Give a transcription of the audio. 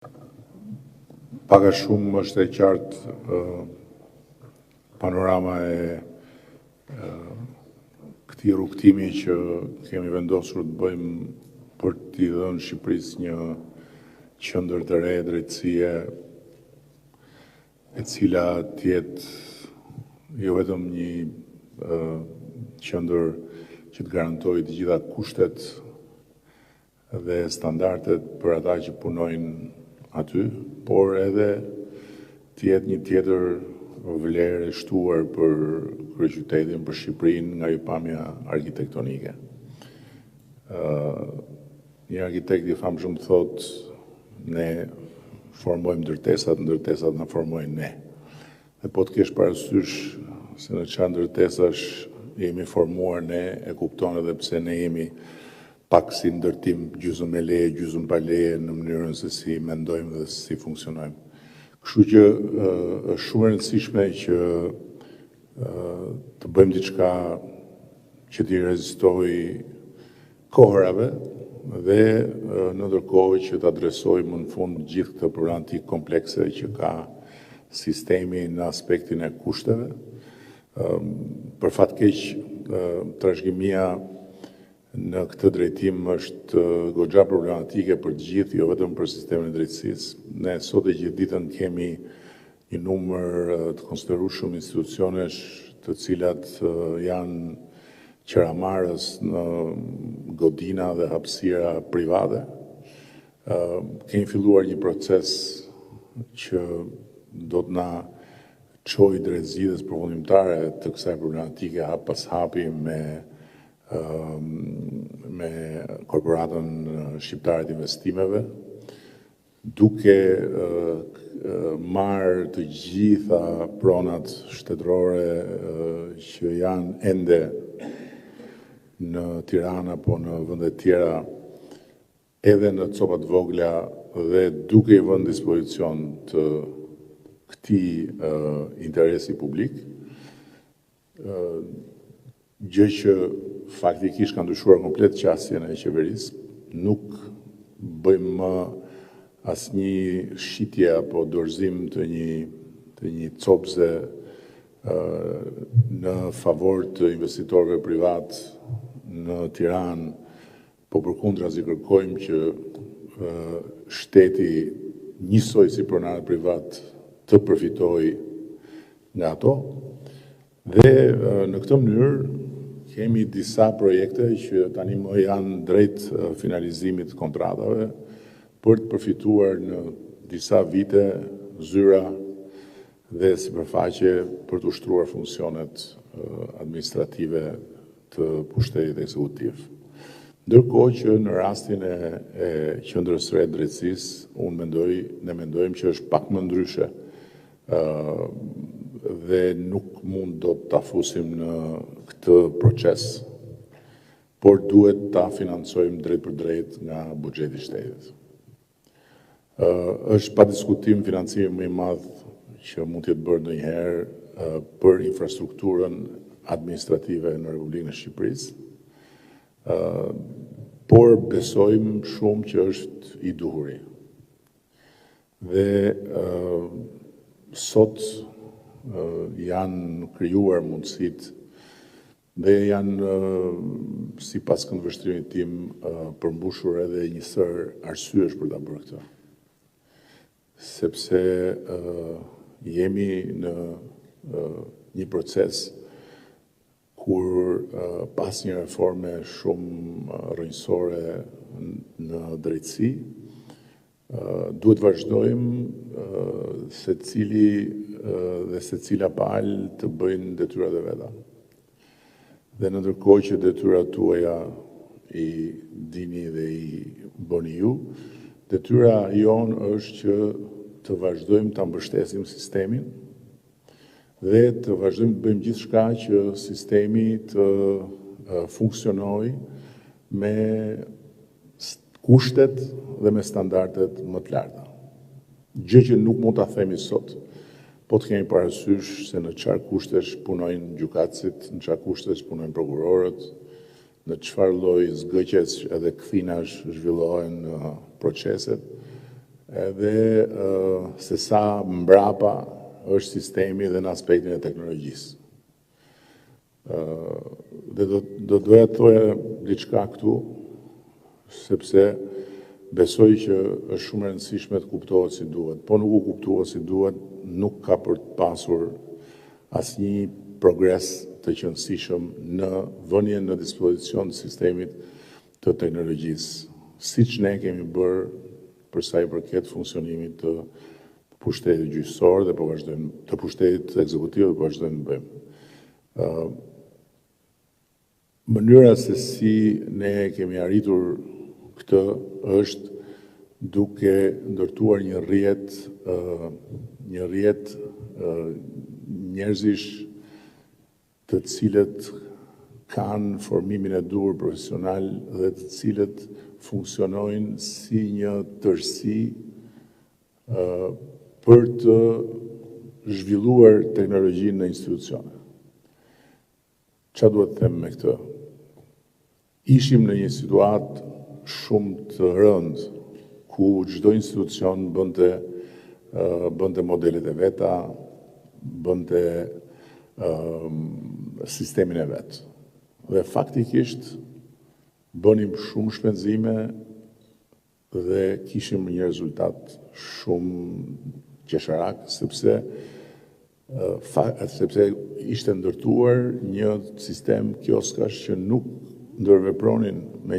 Paka shumë është e qartë panorama e këtij rrugtimi që kemi vendosur të bëjmë për t'i dhënë Shqipërisë një qendër të re drejtësie, e cila t'jetë jo vetëm një qendër që të garantojë të gjitha kushtet dhe standardet për ata që punojnë aty, por edhe t'jetë një tjetër vlerë e shtuar për kryeqytetin, për Shqipërinë nga hyrpamja arkitektonike. Një arkitekt i famshëm thotë, ne formojmë ndërtesat na formojnë ne. Dhe po të kesh parasysh se në çfarë ndërtesash jemi formuar ne, e kupton edhe pse ne jemi pak si ndërtim gjysmë me leje, gjysmë pa leje në mënyrën se si mendojmë dhe si funksionojmë. Kështu që është shumë e rëndësishme që të bëjmë diçka që t'i rezistojë kohërave dhe në ndërkohë që të adresojmë në fund gjithë këtë problematikë komplekse që ka sistemi në aspektin e kushteve. Për fat keq, trashëgimia në këtë drejtim është goxha problematike për të gjithë, jo vetëm për sistemin e drejtësisë. Ne sot e gjithë ditën kemi një numër të konsiderueshëm institucionesh të cilat janë qeramarrës në godina dhe hapësira private. Kemi filluar një proces që do të na çojë drejt zgjidhjes përfundimtare të kësaj problematike hap pas hapi me korporatën shqiptare të investimeve, duke marrë të gjitha pronat shtetërore që janë ende në Tiranë apo në vende tjera, edhe në copat vogla, dhe duke i vënë dispozicion të këtij interesi publik, gjë që faktikisht ka ndryshuar komplet qasjen e qeverisë, nuk bëjmë më asnjë shitje apo dorëzim të një copse në favor të investitorëve privat në Tiranë, po përkundrazi kërkojmë që shteti njësoj si pronar privat të përfitojë nga ato, dhe në këtë mënyrë kemi disa projekte që tani më janë drejt finalizimit të kontratave për të përfituar në disa vite zyra dhe sipërfaqe për të ushtruar funksionet administrative të pushtetit ekzekutiv. Ndërkohë që në rastin e qendrës së re të drejtësisë, ne mendojmë që është pak më ndryshe dhe nuk mund do të fusim në këtë proces, por duhet ta financojmë drejt për drejt nga buxheti i shtetit. Është pa diskutim financimi më i madh që mund të jetë bërë ndonjëherë për infrastrukturën administrative në Republikën e Shqipërisë, por besojmë shumë që është i duhuri. Dhe sot janë krijuar mundësitë dhe janë, sipas këndvështrimit tim, përmbushur edhe një sër arsyesh për ta bërë këtë. Sepse jemi në një proces kur pas një reforme shumë rrënjësore në drejtësi, duhet vazhdojmë secili dhe secila palë të bëjnë detyrat e veta. Dhe në ndërkohë që detyrat tuaja i dini dhe i bëni ju, detyra jonë është që të vazhdojmë të mbështesim sistemin dhe të vazhdojmë të bëjmë gjithçka që sistemi të funksionojë me kushtet dhe me standardet më të larta. Gjë që nuk mund ta themi sot, po të kemi parasysh se në çfarë kushtesh punojnë gjykatësit, në çfarë kushtesh punojnë prokurorët, në çfarë lloj zgëqjes edhe kthinash zhvillohen proceset, edhe se sa mbrapa është sistemi dhe në aspektin e teknologjisë. Dhe do doja të thoja diçka këtu, sepse besoj që është shumë e rëndësishme të kuptohet si duhet. Po nuk u kuptohet si duhet, nuk ka për të pasur asnjë progres të qëndësishëm në vënien në dispozicion të sistemit të teknologjisë, siç ne kemi bërë për sa i përket funksionimit të pushtetit gjyqësor dhe po vazhdojmë, të pushtetit ekzekutiv dhe po vazhdojmë të bëjmë. Mënyra se si ne kemi arritur këtë është duke ndërtuar një rrjet njerëzish të cilët kanë formimin e duhur profesional dhe të cilët funksionojnë si një tërësi për të zhvilluar teknologjinë në institucione. Çfarë duhet të them me këtë? Ishim në një situatë shumë të rëndë, ku çdo institucion bënte modelet e veta, bënte sistemin e vet. Dhe faktikisht bënim shumë shpenzime dhe kishim një rezultat shumë qesharak, sepse ishte ndërtuar një sistem kioskash që nuk ndërvepronin me